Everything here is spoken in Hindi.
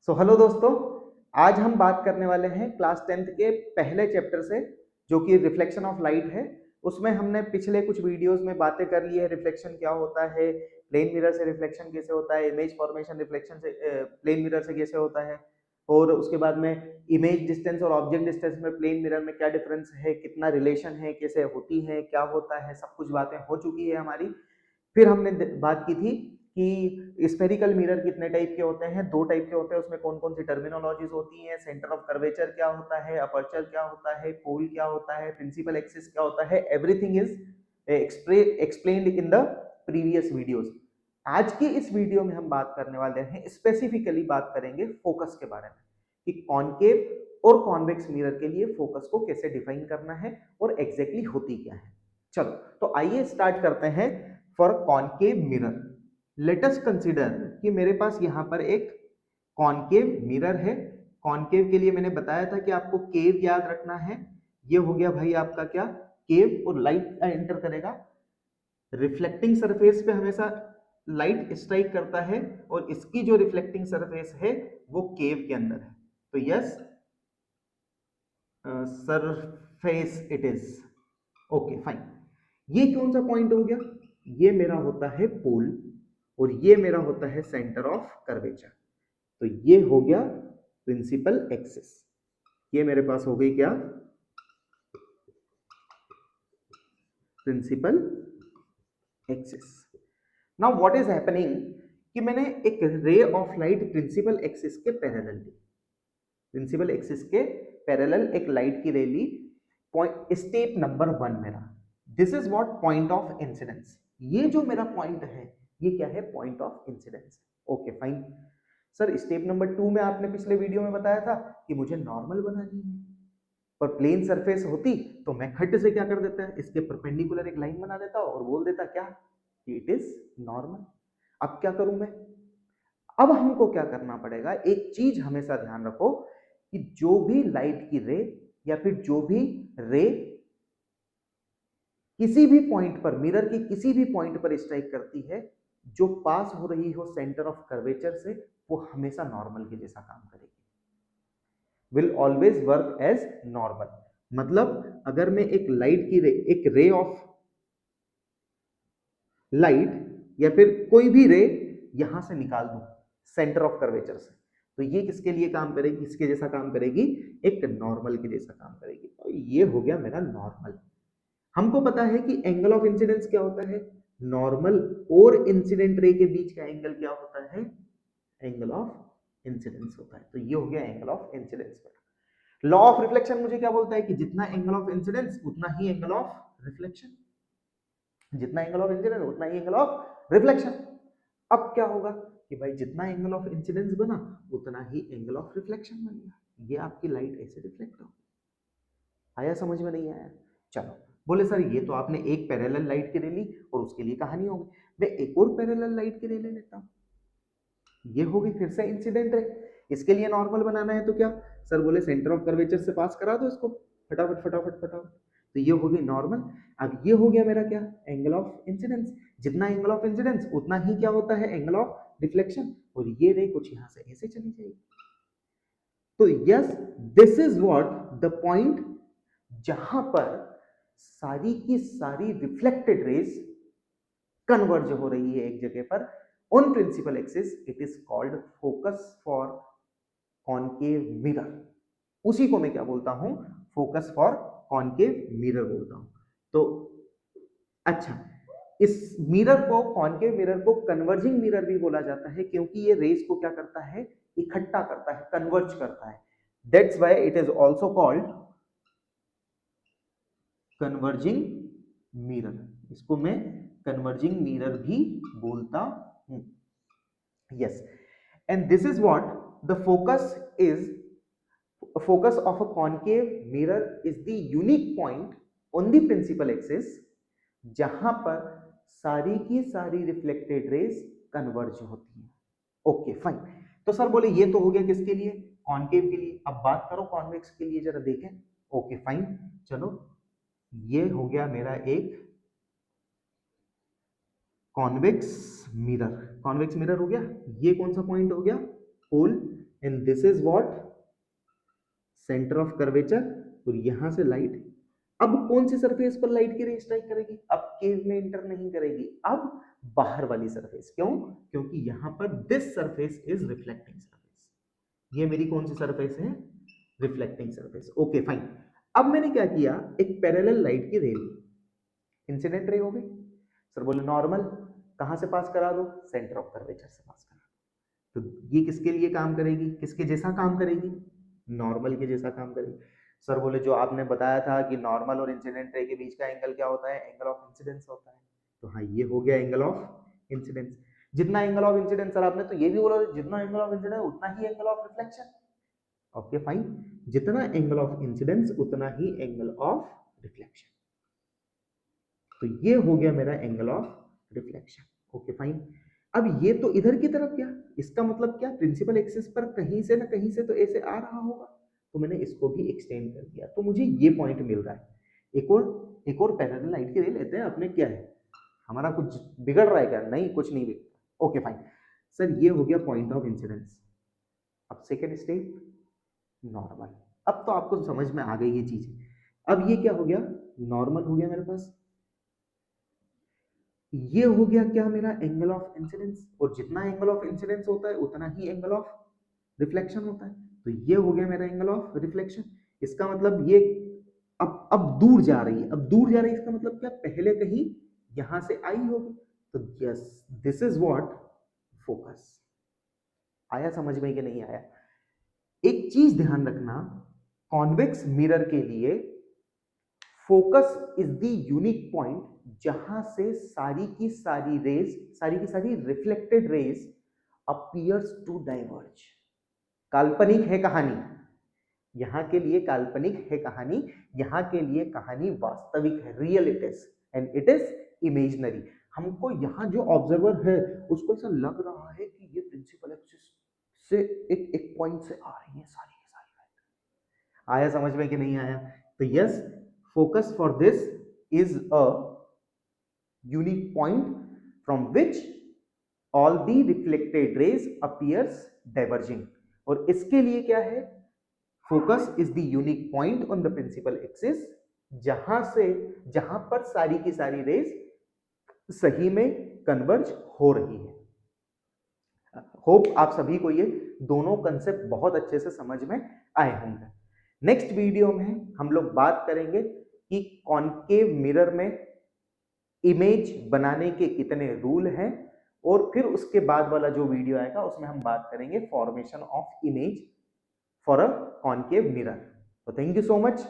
हेलो दोस्तों, आज हम बात करने वाले हैं क्लास 10th के पहले चैप्टर से, जो कि रिफ्लेक्शन ऑफ लाइट है। उसमें हमने पिछले कुछ वीडियोस में बातें कर ली है, रिफ्लेक्शन क्या होता है, प्लेन मिरर से रिफ्लेक्शन कैसे होता है, इमेज फॉर्मेशन रिफ्लेक्शन से प्लेन मिरर से कैसे होता है, और उसके बाद में इमेज डिस्टेंस और ऑब्जेक्ट डिस्टेंस में प्लेन मिरर में क्या डिफरेंस है, कितना रिलेशन है, कैसे होती है, क्या होता है, सब कुछ बातें हो चुकी है हमारी। फिर हमने बात की थी कि स्फेरिकल मिरर कितने टाइप के होते हैं, दो टाइप के होते हैं, उसमें कौन कौन सी टर्मिनोलॉजीज होती हैं, सेंटर ऑफ कर्वेचर क्या होता है, अपर्चर क्या होता है, पोल क्या होता है, प्रिंसिपल एक्सिस क्या होता है, everything is explained in the previous videos. आज की इस वीडियो में हम बात करने वाले हैं, स्पेसिफिकली बात करेंगे फोकस के बारे में कि कॉनकेव और कॉन्वेक्स मिरर के लिए फोकस को कैसे डिफाइन करना है और एग्जैक्टली होती क्या है। चलो तो आइए स्टार्ट करते हैं। For concave mirror let us consider कि मेरे पास यहां पर एक कॉनकेव मिरर है। कॉनकेव के लिए मैंने बताया था कि आपको केव याद रखना है। ये हो गया भाई आपका क्या, केव, और लाइट एंटर करेगा रिफ्लेक्टिंग सरफेस पे, हमेशा लाइट स्ट्राइक करता है, और इसकी जो रिफ्लेक्टिंग सरफेस है वो केव के अंदर है। तो yes, surface it is. Okay fine. ये कौन सा पॉइंट हो गया, ये मेरा होता है पोल, और ये मेरा होता है सेंटर ऑफ कर्वेचर। तो ये हो गया प्रिंसिपल एक्सिस। ये मेरे पास हो गई क्या, principal axis. Now what is happening कि मैंने एक ray of light principal axis के पैरेलल ली, प्रिंसिपल एक्सिस के पैरेलल एक लाइट की रे ली। पॉइंट स्टेप नंबर 1 मेरा, this is what point of incidence. ये जो मेरा पॉइंट है ये क्या है, point of incidence. Okay fine. Sir step number 2 में आपने पिछले वीडियो में बताया था कि मुझे नॉर्मल बनानी है, पर प्लेन सरफेस होती तो मैं खट से क्या कर देता है, इसके परपेंडिकुलर एक लाइन बना देता और बोल देता क्या कि इट इज नॉर्मल। अब क्या करूं मैं, अब हमको क्या करना पड़ेगा, एक चीज हमेशा ध्यान रखो कि जो भी लाइट की रे या फिर जो भी रे किसी भी पॉइंट पर, मिरर के किसी भी पॉइंट पर स्ट्राइक करती है, जो पास हो रही हो सेंटर ऑफ कर्वेचर से, वो हमेशा नॉर्मल के जैसा काम करेगी, will always work as normal. मतलब अगर मैं एक लाइट की रे, एक रे ऑफ लाइट या फिर कोई भी रे यहां से निकाल दूं सेंटर ऑफ कर्वेचर से, तो ये किसके लिए काम करेगी, किसके जैसा काम करेगी, एक नॉर्मल के जैसा काम करेगी। तो ये हो गया मेरा नॉर्मल। हमको पता है कि एंगल ऑफ इंसिडेंस क्या होता है, नॉर्मल और इंसिडेंट रे के बीच का एंगल क्या होता है, एंगल ऑफ इंसिडेंस होता है। तो ये हो गया angle of incidence. Law of reflection मुझे क्या बोलता है कि जितना एंगल ऑफ इंसिडेंस उतना ही एंगल ऑफ रिफ्लेक्शन, जितना एंगल ऑफ इंसिडेंस उतना ही एंगल ऑफ रिफ्लेक्शन। अब क्या होगा कि भाई जितना एंगल ऑफ इंसिडेंस बना उतना ही एंगल ऑफ रिफ्लेक्शन बन गया, ये आपकी लाइट ऐसे रिफ्लेक्ट हो। आया समझ में, नहीं आया? चलो, बोले सर ये तो आपने एक पैरेलल लाइट की रे ली और उसके लिए कहानी हो गई, मैं एक और पैरेलल लाइट की रे ले लेता हूं। ये हो गई फिर से इंसिडेंट रे, इसके लिए नॉर्मल बनाना है तो क्या, सर बोले सेंटर ऑफ कर्वेचर से पास करा दो इसको, फटाफट फटाफट फटाफट। तो ये हो गई नॉर्मल। अब ये हो गया मेरा क्या, एंगल ऑफ इंसिडेंस। जितना एंगल ऑफ इंसिडेंस उतना ही क्या होता है, एंगल ऑफ रिफ्लेक्शन, और ये रे कुछ यहां से ऐसे चली जाएगी। तो yes, this is what the point जहां पर सारी की सारी रिफ्लेक्टेड रेज कन्वर्ज हो रही है एक जगह पर on principal axis, it is called focus for concave mirror. उसी को मैं क्या बोलता हूं, फोकस फॉर कॉनकेव मिरर बोलता हूं। तो अच्छा, इस मिरर को, कॉनकेव मिरर को कन्वर्जिंग मिरर भी बोला जाता है, क्योंकि ये रेज को क्या करता है, इकट्ठा करता है, कन्वर्ज करता है। That's why it is also called converging mirror. इसको मैं कन्वर्जिंग मिरर भी बोलता हूं। Yes, and this is what the focus is, focus of a concave mirror is the unique point on the principal axis जहां पर सारी की सारी रिफ्लेक्टेड रेज कन्वर्ज होती है। Okay fine. तो सर बोले ये तो हो गया किसके लिए, कॉनकेव के लिए। अब बात करो कॉन्वेक्स के लिए, जरा देखें। ओके फाइन, चलो, ये हो गया मेरा एक कॉन्वेक्स मिरर। कॉन्वेक्स मिरर हो गया, ये कौन सा पॉइंट हो गया, pole, and this is what centre of curvature. और यहां से लाइट अब कौन सी सरफेस पर लाइट की रे स्ट्राइक करेगी? अब केव में इंटर नहीं करेगी, अब बाहर वाली सरफेस। क्यों? क्योंकि यहां पर this surface is reflecting surface. ये मेरी कौन सी सरफेस है? Reflecting surface. Okay fine. अब मैंने क्या किया, एक पैरेलल लाइट की रे ली, इंसिडेंट रे हो गई। सर बोले नॉर्मल कहां से पास करा दो? सेंटर ऑफ कर्वेचर से पास करा दो। तो ये किसके लिए काम करेगी? किसके जैसा काम करेगी? नॉर्मल के जैसा काम करेगी। सर बोले जो आपने बताया था कि नॉर्मल और इंसिडेंट रे के बीच का एंगल क्या होता है? एंगल ऑफ इंसिडेंस होता है। तो हाँ, ये हो गया एंगल ऑफ इंसिडेंस। जितना एंगल ऑफ इंसिडेंस, सर आपने तो ये भी बोला जितना एंगल ऑफ इंसिडेंस उतना ही angle of reflection. Okay fine, जितना एंगल ऑफ इंसिडेंस उतना ही एंगल ऑफ रिफ्लेक्शन। तो ये हो गया मेरा angle of reflection. Okay fine. अब ये तो इधर की तरफ गया, इसका मतलब क्या? प्रिंसिपल एक्सिस पर कहीं से ना कहीं से तो ऐसे आ रहा होगा, तो मैंने इसको भी एक्सटेंड कर दिया, तो मुझे ये पॉइंट मिल रहा है। एक और पैरेलल लाइट की रे लेते हैं अपने। क्या है हमारा, कुछ बिगड़ रहा है क्या? नहीं, कुछ नहीं बिगड़। ओके फाइन सर, ये हो गया पॉइंट ऑफ इंसिडेंस। अब सेकेंड स्टेप नॉर्मल। अब तो आपको समझ में आ गई ये चीज। अब ये क्या हो गया? नॉर्मल हो गया मेरे पास। ये हो गया क्या? मेरा एंगल ऑफ इंसिडेंस। और जितना एंगल ऑफ इंसिडेंस होता है उतना ही एंगल ऑफ रिफ्लेक्शन होता है। तो ये हो गया मेरा एंगल ऑफ रिफ्लेक्शन। इसका मतलब ये अब दूर जा रही है। अब दूर जा रही है इसका मतलब क्या? पहले कहीं यहां से आई होगी। तो yes, this is what focus. आया समझ में कि नहीं आया? एक चीज ध्यान रखना, कॉन्वेक्स मिरर के लिए focus is the unique point जहां से सारी की सारी reflected rays appears to diverge. काल्पनिक है कहानी, यहां के लिए काल्पनिक है कहानी, यहां के लिए कहानी वास्तविक है, real it is, and it is imaginary. हमको यहां जो ऑब्जर्वर है उसको ऐसा लग रहा है कि ये प्रिंसिपल एक्सिस से एक एक पॉइंट से आ रही है सारी की सारी। आया समझ में कि नहीं आया? तो yes, focus for this is a unique point from which all the reflected rays appears diverging। और इसके लिए क्या है? focus is the unique point on the principal axis जहां पर सारी की सारी रेज सही में कन्वर्ज हो रही है। होप आप सभी को ये दोनों कंसेप्ट बहुत अच्छे से समझ में आए होंगे। नेक्स्ट वीडियो में हम लोग बात करेंगे कि कॉनकेव मिरर में इमेज बनाने के कितने रूल हैं, और फिर उसके बाद वाला जो वीडियो आएगा उसमें हम बात करेंगे formation of image for a concave mirror. तो थैंक यू सो मच।